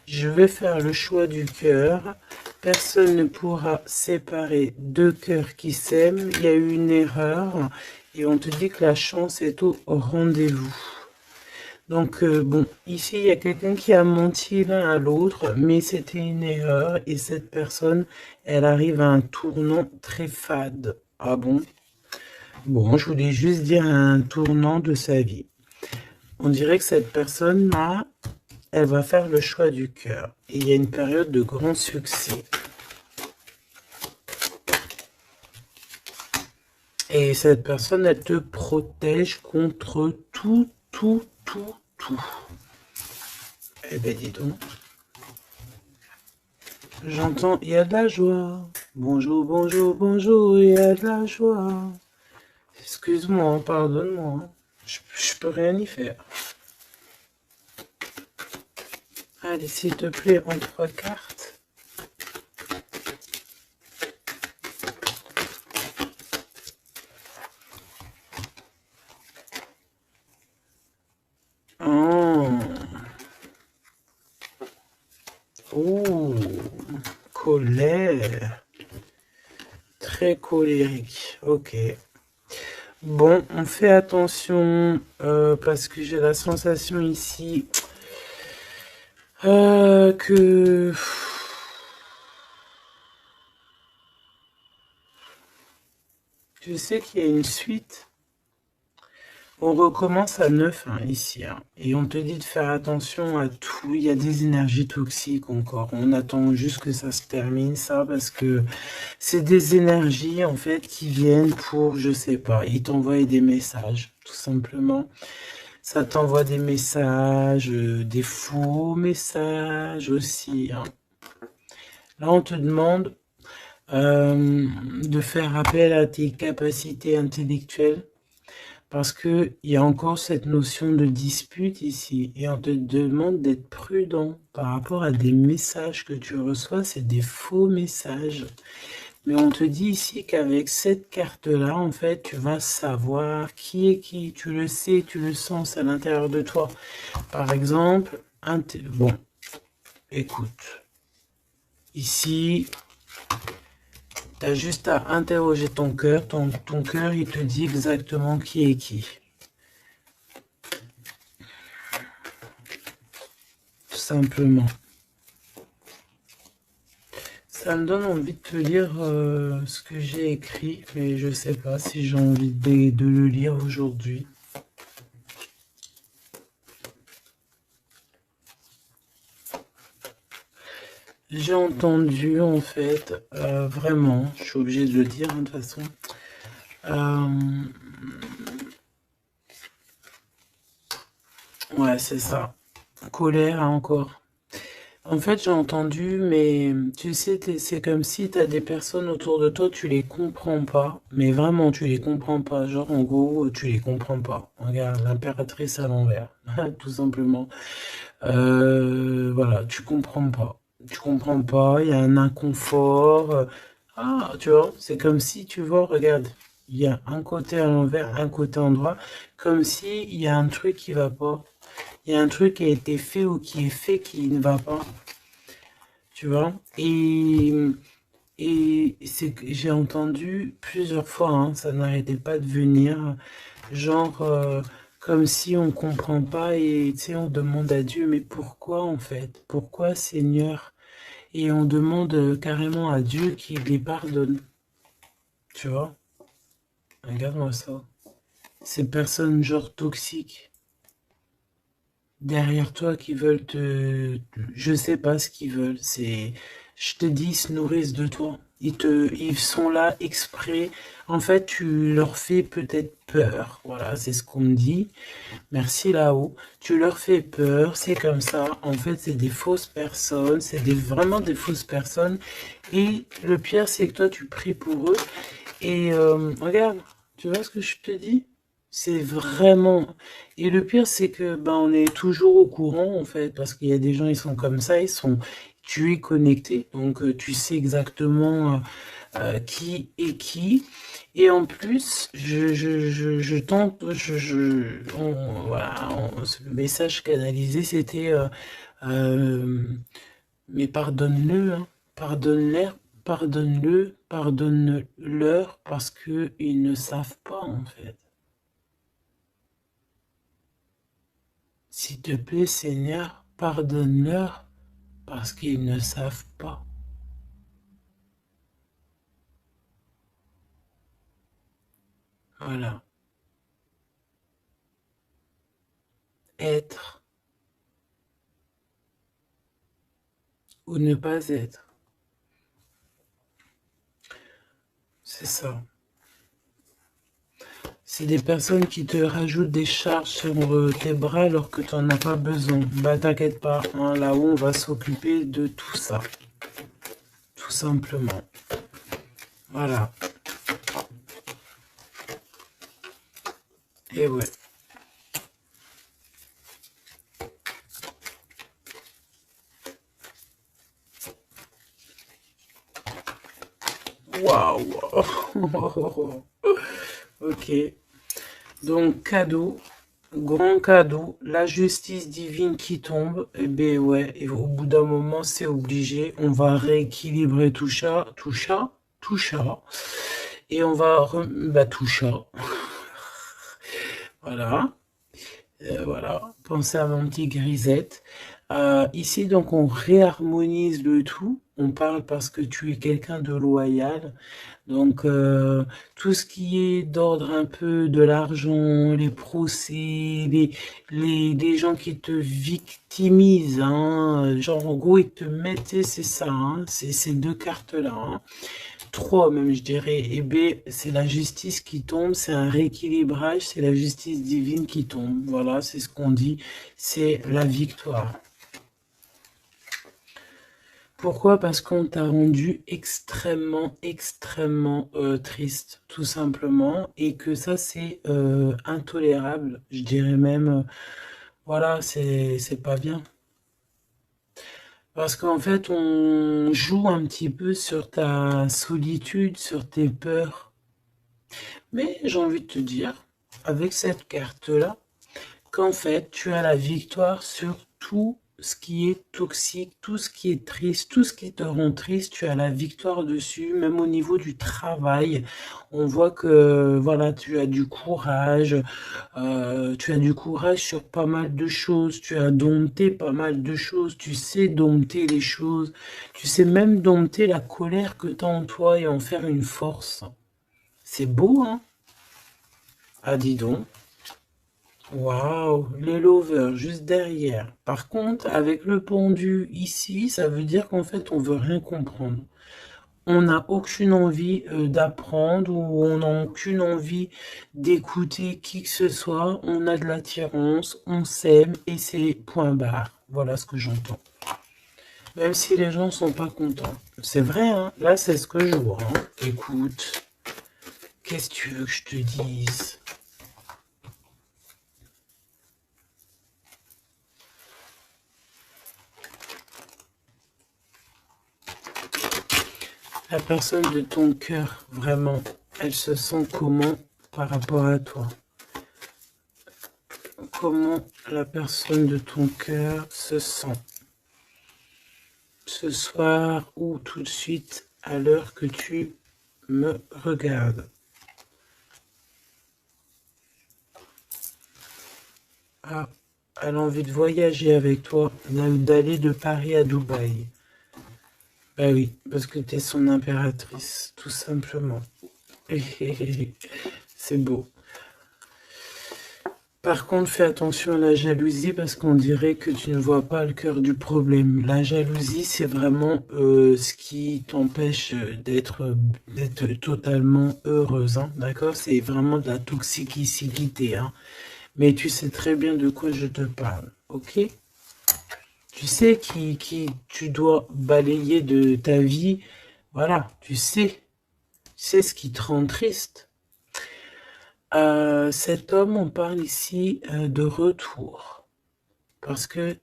Je vais faire le choix du cœur. Personne ne pourra séparer deux cœurs qui s'aiment. Il y a eu une erreur. Et on te dit que la chance est au rendez-vous. Donc, bon, ici, il y a quelqu'un qui a menti l'un à l'autre, mais c'était une erreur. Et cette personne, elle arrive à un tournant très fade. Ah bon? Bon, je voulais juste dire un tournant de sa vie. On dirait que cette personne-là, elle va faire le choix du cœur. Et il y a une période de grand succès. Et cette personne, elle te protège contre tout. Eh ben, dis donc. J'entends, il y a de la joie. Bonjour, bonjour, bonjour, il y a de la joie. Excuse-moi, pardonne-moi. Je peux rien y faire. Allez, s'il te plaît, en 3 cartes. Oh, colère. Très colérique. Ok. Bon, on fait attention parce que j'ai la sensation ici que je sais qu'il y a une suite. On recommence à neuf hein, ici. Hein, et on te dit de faire attention à tout. Il y a des énergies toxiques encore. On attend juste que ça se termine, ça, parce que c'est des énergies, en fait, qui viennent pour, je sais pas, ils t'envoient des messages, tout simplement. Ça t'envoie des messages, des faux messages aussi. Hein. Là, on te demande de faire appel à tes capacités intellectuelles. Parce qu'il y a encore cette notion de dispute ici. Et on te demande d'être prudent par rapport à des messages que tu reçois. C'est des faux messages. Mais on te dit ici qu'avec cette carte-là, en fait, tu vas savoir qui est qui. Tu le sais, tu le sens à l'intérieur de toi. Par exemple, bon, écoute. Ici, tu as juste à interroger ton cœur. Ton cœur, il te dit exactement qui est qui. Tout simplement. Ça me donne envie de te lire ce que j'ai écrit, mais je sais pas si j'ai envie de le lire aujourd'hui. J'ai entendu, en fait, vraiment, je suis obligée de le dire, hein, de toute façon. Ouais, c'est ça. Colère, encore. En fait, j'ai entendu, mais tu sais, c'est comme si tu as des personnes autour de toi, tu les comprends pas. Mais vraiment, tu les comprends pas. Genre, en gros, tu les comprends pas. Regarde, l'impératrice à l'envers, tout simplement. Voilà, tu comprends pas. Tu comprends pas, il y a un inconfort. Ah, tu vois, c'est comme si, tu vois, regarde, il y a un côté à l'envers, un côté en droit, comme si il y a un truc qui va pas. Il y a un truc qui a été fait ou qui est fait qui ne va pas. Tu vois? Et c'est que j'ai entendu plusieurs fois, hein, ça n'arrêtait pas de venir, genre comme si on comprend pas et tu sais, on demande à Dieu, mais pourquoi en fait? Pourquoi Seigneur? Et on demande carrément à Dieu qu'il les pardonne. Tu vois? Regarde-moi ça. Ces personnes genre toxiques. derrière toi qui veulent te... Je sais pas ce qu'ils veulent, c'est... Je te dis, ils se nourrissent de toi. Ils sont là exprès. En fait, tu leur fais peut-être peur. Voilà, c'est ce qu'on me dit. Merci là-haut. Tu leur fais peur, c'est comme ça. En fait, c'est des fausses personnes. Vraiment des fausses personnes. Et le pire, c'est que toi, tu pries pour eux. Et regarde, tu vois ce que je te dis? C'est vraiment... Et le pire, c'est que ben, on est toujours au courant, en fait, parce qu'il y a des gens, ils sont comme ça, tu es connecté, donc tu sais exactement qui est qui. Et en plus, je tente, voilà, ce message canalisé, c'était euh, mais pardonne-le, hein. Pardonne-leur, pardonne-le, pardonne-leur parce que ils ne savent pas en fait. S'il te plaît, Seigneur, pardonne-leur parce qu'ils ne savent pas. Voilà. Être ou ne pas être. C'est ça. C'est des personnes qui te rajoutent des charges sur tes bras alors que tu n'en as pas besoin. Bah t'inquiète pas, hein, là-haut on va s'occuper de tout ça. Tout simplement. Voilà. Et ouais. Waouh. Ok. Donc, cadeau, grand cadeau, la justice divine qui tombe. Et ben ouais, et au bout d'un moment, c'est obligé. On va rééquilibrer tout ça, tout ça, tout ça. Et on va... Bah, tout ça. Voilà. Voilà, pensez à mon petit grisette. Ici, donc, on réharmonise le tout. On parle parce que tu es quelqu'un de loyal. Donc, tout ce qui est d'ordre un peu de l'argent, les procès, les gens qui te victimisent, hein, genre, en gros, ils te mettent, c'est ça, hein, c'est ces deux cartes-là, hein. Trois même, je dirais. Et B, c'est la justice qui tombe, c'est un rééquilibrage, c'est la justice divine qui tombe. Voilà, c'est ce qu'on dit, c'est la victoire. Pourquoi? Parce qu'on t'a rendu extrêmement, extrêmement triste, tout simplement, et que ça, c'est intolérable. Je dirais même, voilà, c'est pas bien. Parce qu'en fait, on joue un petit peu sur ta solitude, sur tes peurs. Mais j'ai envie de te dire, avec cette carte-là, qu'en fait, tu as la victoire sur tout ce qui est toxique, tout ce qui est triste, tout ce qui te rend triste, tu as la victoire dessus, même au niveau du travail. On voit que, voilà, tu as du courage sur pas mal de choses, tu as dompté pas mal de choses, tu sais dompter les choses, tu sais même dompter la colère que tu as en toi et en faire une force. C'est beau, hein? Ah, dis donc. Waouh, les lovers juste derrière. Par contre, avec le pendu ici, ça veut dire qu'en fait, on veut rien comprendre. On n'a aucune envie d'apprendre ou on n'a aucune envie d'écouter qui que ce soit. On a de l'attirance, on s'aime et c'est point barre. Voilà ce que j'entends. Même si les gens sont pas contents. C'est vrai, hein. Là, c'est ce que je vois, hein. Écoute, qu'est-ce que tu veux que je te dise? La personne de ton cœur, vraiment, elle se sent comment par rapport à toi? Comment la personne de ton cœur se sent ce soir ou tout de suite à l'heure que tu me regardes? Ah, elle a envie de voyager avec toi, d'aller de Paris à Dubaï. Bah oui, parce que tu es son impératrice, tout simplement. C'est beau. Par contre, fais attention à la jalousie parce qu'on dirait que tu ne vois pas le cœur du problème. La jalousie, c'est vraiment ce qui t'empêche d'être totalement heureuse, hein, d'accord? C'est vraiment de la toxicité, hein. Mais tu sais très bien de quoi je te parle, ok? Tu sais qui tu dois balayer de ta vie. Voilà, tu sais ce qui te rend triste. Cet homme, on parle ici de retour. Parce que,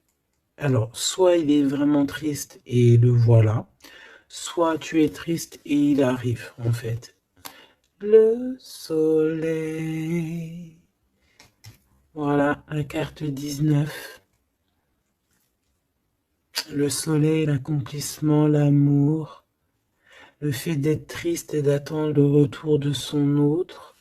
alors, soit il est vraiment triste et le voilà, soit tu es triste et il arrive, en fait. Le soleil. Voilà, la carte 19. Le soleil, l'accomplissement, l'amour, le fait d'être triste et d'attendre le retour de son autre,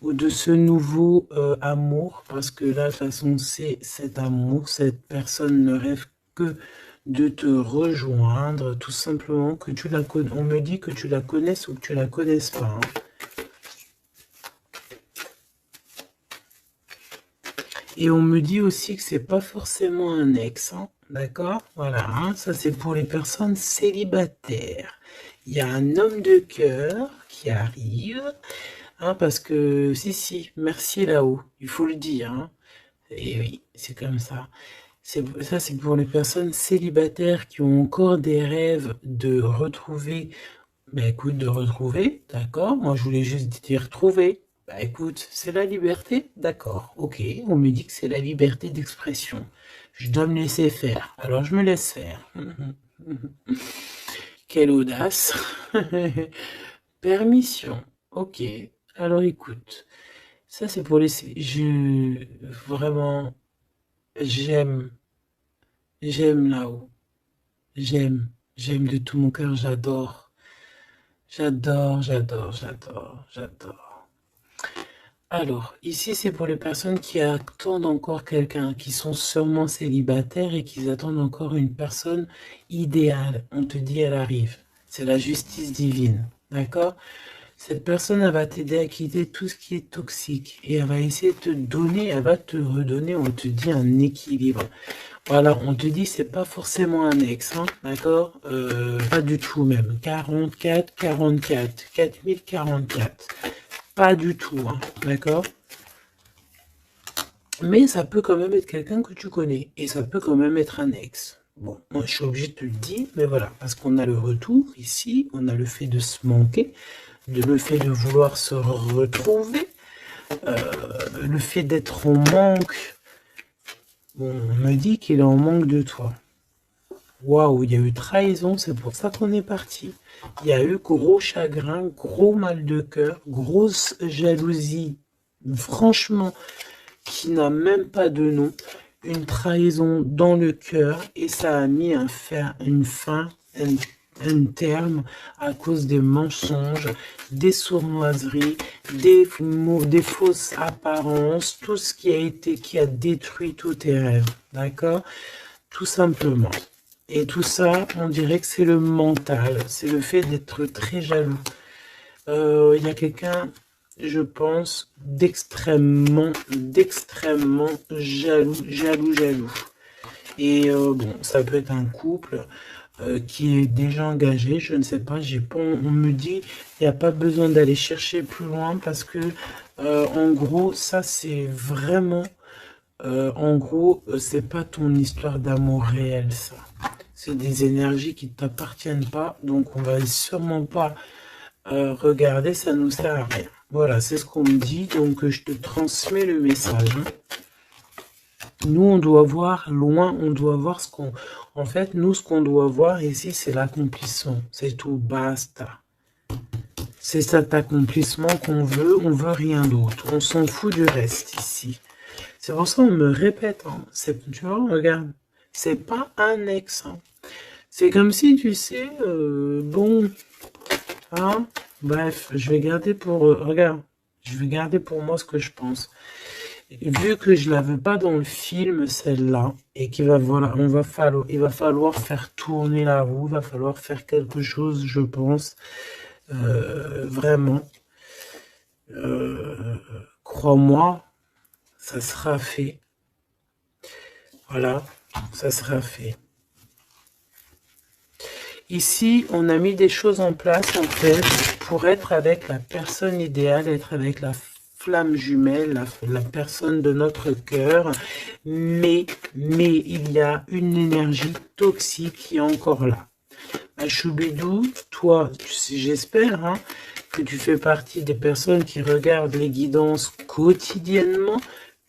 ou de ce nouveau amour, parce que là, de toute façon, c'est cet amour, cette personne ne rêve que de te rejoindre, tout simplement, que tu la connais. On me dit que tu la connaisses ou que tu la connaisses pas, hein. Et on me dit aussi que c'est pas forcément un ex, hein, d'accord? Voilà, hein, ça c'est pour les personnes célibataires. Il y a un homme de cœur qui arrive, hein, parce que, si, merci là-haut, il faut le dire, hein. Et oui, c'est comme ça. Ça, c'est pour les personnes célibataires qui ont encore des rêves de retrouver. Ben écoute, de retrouver, d'accord. Moi, je voulais juste dire trouver. Ben écoute, c'est la liberté, d'accord. Ok, on me dit que c'est la liberté d'expression. Je dois me laisser faire. Alors, je me laisse faire. Quelle audace. Permission. Ok. Alors, écoute. Ça, c'est pour les... Vraiment... J'aime, j'aime là-haut. J'aime de tout mon cœur, j'adore. J'adore. Alors, ici, c'est pour les personnes qui attendent encore quelqu'un, qui sont sûrement célibataires et qui attendent encore une personne idéale. On te dit, elle arrive. C'est la justice divine, d'accord? Cette personne, elle va t'aider à quitter tout ce qui est toxique et elle va essayer de te donner, elle va te redonner, on te dit, un équilibre. Voilà, on te dit, c'est pas forcément un ex, hein, d'accord? Pas du tout même. 44, 4044. Pas du tout, hein, d'accord? Mais ça peut quand même être quelqu'un que tu connais et ça peut quand même être un ex. Bon, moi je suis obligé de te le dire, mais voilà, parce qu'on a le retour ici, on a le fait de se manquer, le fait de vouloir se retrouver, le fait d'être en manque. Bon, on me dit qu'il est en manque de toi. Waouh, il y a eu trahison, c'est pour ça qu'on est parti. Il y a eu gros chagrin, gros mal de cœur, grosse jalousie, franchement, qui n'a même pas de nom. Une trahison dans le cœur et ça a mis un terme à cause des mensonges, des sournoiseries, des fausses apparences, tout ce qui a détruit tous tes rêves, d'accord? Tout simplement. Et tout ça, on dirait que c'est le mental, c'est le fait d'être très jaloux. Il y a quelqu'un, je pense, d'extrêmement jaloux. Et bon, ça peut être un couple qui est déjà engagé, je ne sais pas, on me dit, il n'y a pas besoin d'aller chercher plus loin parce que, en gros, ça c'est vraiment, c'est pas ton histoire d'amour réel, ça. C'est des énergies qui ne t'appartiennent pas, donc on va sûrement pas regarder, ça nous sert à rien. Voilà, c'est ce qu'on me dit, donc je te transmets le message, hein. Nous, on doit voir loin, on doit voir ce qu'on... En fait, nous, ce qu'on doit voir ici, c'est l'accomplissement. C'est tout, basta. C'est cet accomplissement qu'on veut, on veut rien d'autre. On s'en fout du reste ici. C'est pour ça qu'on me répète, hein. Tu vois, regarde, c'est pas un ex, hein. C'est comme si, tu sais, bon, hein, bref, je vais garder pour, regarde, je vais garder pour moi ce que je pense. Vu que je l'avais pas dans le film, celle-là, et qu'il va, voilà, il va falloir faire tourner la roue, il va falloir faire quelque chose, je pense, vraiment, crois-moi, ça sera fait. Voilà, ça sera fait. Ici, on a mis des choses en place, en fait, pour être avec la personne idéale, être avec la flamme jumelle, la personne de notre cœur. Mais il y a une énergie toxique qui est encore là. Choubidou, toi, j'espère hein, que tu fais partie des personnes qui regardent les guidances quotidiennement,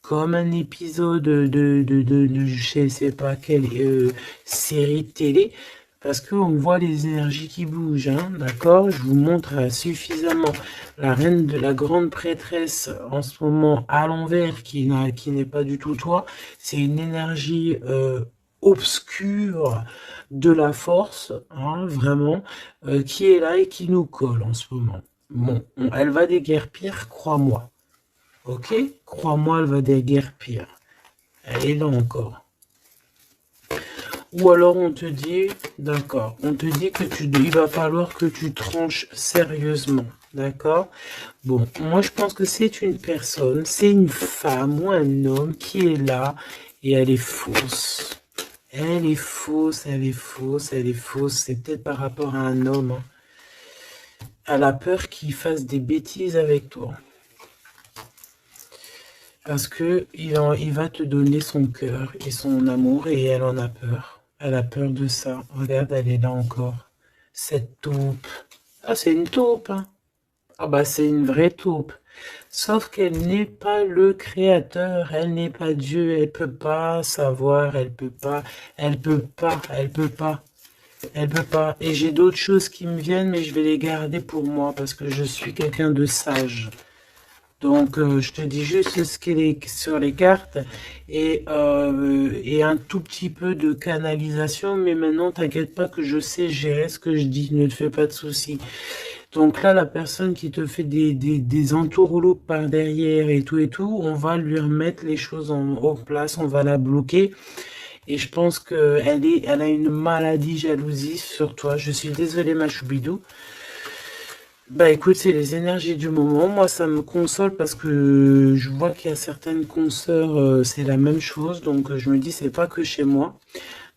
comme un épisode de je ne sais pas quelle série de télé, parce qu'on voit les énergies qui bougent, hein, d'accord? Je vous montre suffisamment la reine de la grande prêtresse en ce moment à l'envers, qui n'est pas du tout toi. C'est une énergie obscure de la force, hein, vraiment, qui est là et qui nous colle en ce moment. Bon, elle va déguerpir, crois-moi. Ok? Crois-moi, elle va déguerpir. Elle est là encore. Ou alors on te dit, d'accord, on te dit que il va falloir que tu tranches sérieusement, d'accord? Bon, moi je pense que c'est une personne, c'est une femme ou un homme qui est là et elle est fausse. Elle est fausse, elle est fausse, elle est fausse. C'est peut-être par rapport à un homme. Hein. Elle a peur qu'il fasse des bêtises avec toi. Parce que il va te donner son cœur et son amour et elle en a peur. Elle a peur de ça. Regarde, elle est là encore. Cette taupe. Ah, c'est une taupe, hein. Ah bah, c'est une vraie taupe. Sauf qu'elle n'est pas le créateur, elle n'est pas Dieu, elle peut pas savoir, elle peut pas. Et j'ai d'autres choses qui me viennent, mais je vais les garder pour moi parce que je suis quelqu'un de sage. Donc, je te dis juste ce qu'il est sur les cartes et un tout petit peu de canalisation. Mais maintenant, t'inquiète pas que je sais gérer ce que je dis. Ne te fais pas de soucis. Donc là, la personne qui te fait des entourloupes par derrière et tout, on va lui remettre les choses en place. On va la bloquer. Et je pense qu'elle a une maladie jalousie sur toi. Je suis désolée, ma choubidou. Bah écoute, c'est les énergies du moment. Moi, ça me console parce que je vois qu'il y a certaines consoeurs, c'est la même chose. Donc, je me dis, c'est pas que chez moi.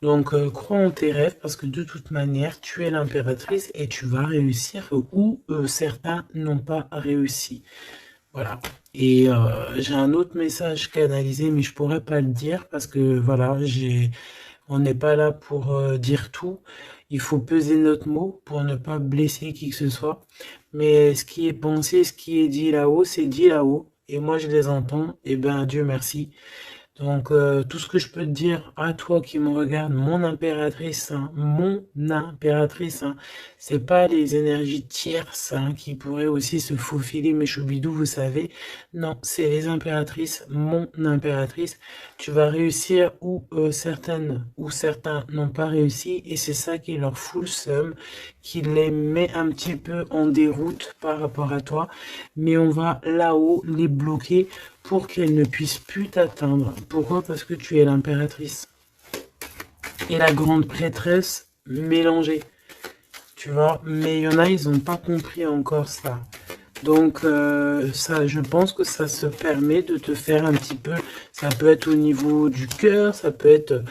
Donc, crois en tes rêves parce que de toute manière, tu es l'impératrice et tu vas réussir où certains n'ont pas réussi. Voilà. Et j'ai un autre message canalisé, mais je pourrais pas le dire parce que voilà, on n'est pas là pour dire tout. Il faut peser notre mot pour ne pas blesser qui que ce soit. Mais ce qui est pensé, ce qui est dit là-haut, c'est dit là-haut. Et moi, je les entends. Et ben, Dieu merci. Donc, tout ce que je peux te dire à toi qui me regarde, mon impératrice, hein, c'est pas les énergies tierces hein, qui pourraient aussi se faufiler, mes choubidous, vous savez. Non, c'est les impératrices, mon impératrice. Tu vas réussir où certaines ou certains n'ont pas réussi, et c'est ça qui leur fout le seum, qui les met un petit peu en déroute par rapport à toi. Mais on va là-haut les bloquer pour qu'elle ne puisse plus t'atteindre. Pourquoi? Parce que tu es l'impératrice. Et la grande prêtresse mélangée. Tu vois? Mais il y en a, ils n'ont pas compris encore ça. Donc, ça, je pense que ça se permet de te faire un petit peu... Ça peut être au niveau du cœur, ça peut être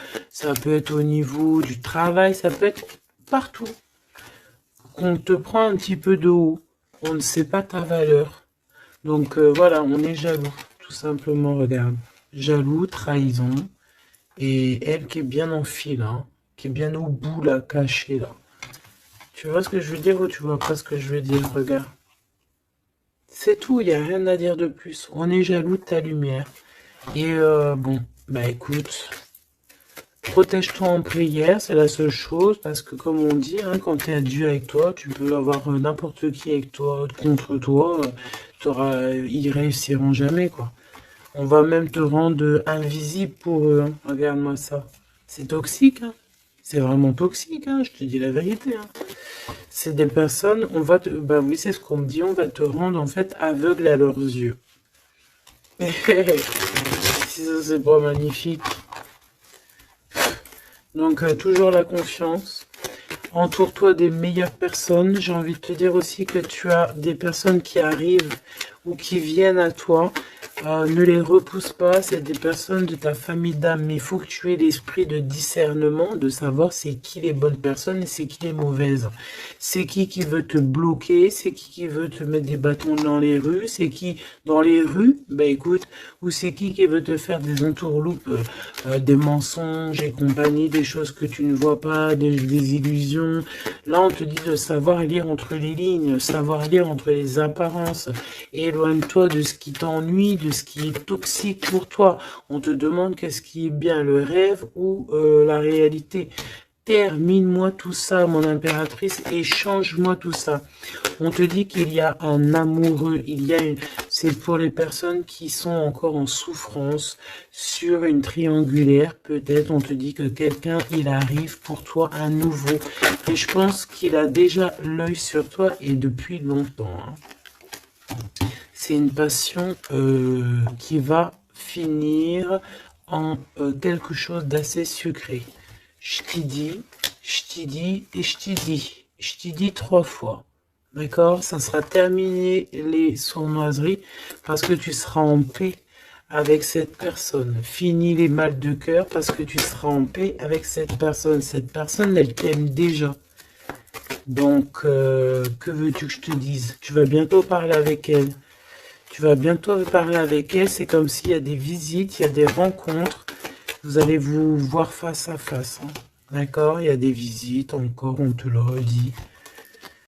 au niveau du travail, ça peut être partout. On te prend un petit peu de haut. On ne sait pas ta valeur. Donc, voilà, on est jaloux. Tout simplement, regarde. Jaloux, trahison. Et elle qui est bien en fil, hein, qui est bien au bout, là, cachée, là. Tu vois ce que je veux dire ou tu vois pas ce que je veux dire? Regarde. C'est tout, il n'y a rien à dire de plus. On est jaloux de ta lumière. Et bon, bah écoute, protège-toi en prière, c'est la seule chose, parce que comme on dit, hein, quand tu es à Dieu avec toi, tu peux avoir n'importe qui avec toi, contre toi, ils réussiront jamais, quoi. On va même te rendre invisible pour eux. Hein. Regarde-moi ça. C'est toxique. Hein. C'est vraiment toxique. Hein. Je te dis la vérité. Hein. C'est des personnes, on va te... Bah oui, c'est ce qu'on me dit. On va te rendre en fait aveugle à leurs yeux. Si ça, c'est pas magnifique. Donc, toujours la confiance. Entoure-toi des meilleures personnes. J'ai envie de te dire aussi que tu as des personnes qui arrivent ou qui viennent à toi Ne les repousse pas, c'est des personnes de ta famille d'âme, mais il faut que tu aies l'esprit de discernement, de savoir c'est qui les bonnes personnes et c'est qui les mauvaises. C'est qui veut te bloquer, c'est qui veut te mettre des bâtons dans les rues, c'est qui dans les rues, bah écoute, ou c'est qui veut te faire des entourloupes, des mensonges et compagnie, des choses que tu ne vois pas, des illusions. Là, on te dit de savoir lire entre les lignes, savoir lire entre les apparences. Éloigne-toi de ce qui t'ennuie, de ce qui est toxique pour toi. On te demande qu'est-ce qui est bien, le rêve ou la réalité. Termine-moi tout ça, mon impératrice, et change-moi tout ça. On te dit qu'il y a un amoureux, c'est pour les personnes qui sont encore en souffrance, sur une triangulaire, peut-être, on te dit que quelqu'un, il arrive pour toi à nouveau. Et je pense qu'il a déjà l'œil sur toi, et depuis longtemps, hein. C'est une passion qui va finir en quelque chose d'assez sucré. Je t'y dis, je t'y dis et je t'y dis. Je t'y dis 3 fois. D'accord? Ça sera terminé les sournoiseries parce que tu seras en paix avec cette personne. Fini les mal de cœur parce que tu seras en paix avec cette personne. Cette personne, elle t'aime déjà. Donc, que veux-tu que je te dise? Tu vas bientôt parler avec elle. Tu vas bientôt parler avec elle. C'est comme s'il y a des visites, il y a des rencontres. Vous allez vous voir face à face. Hein. D'accord? Il y a des visites encore, on te le redit.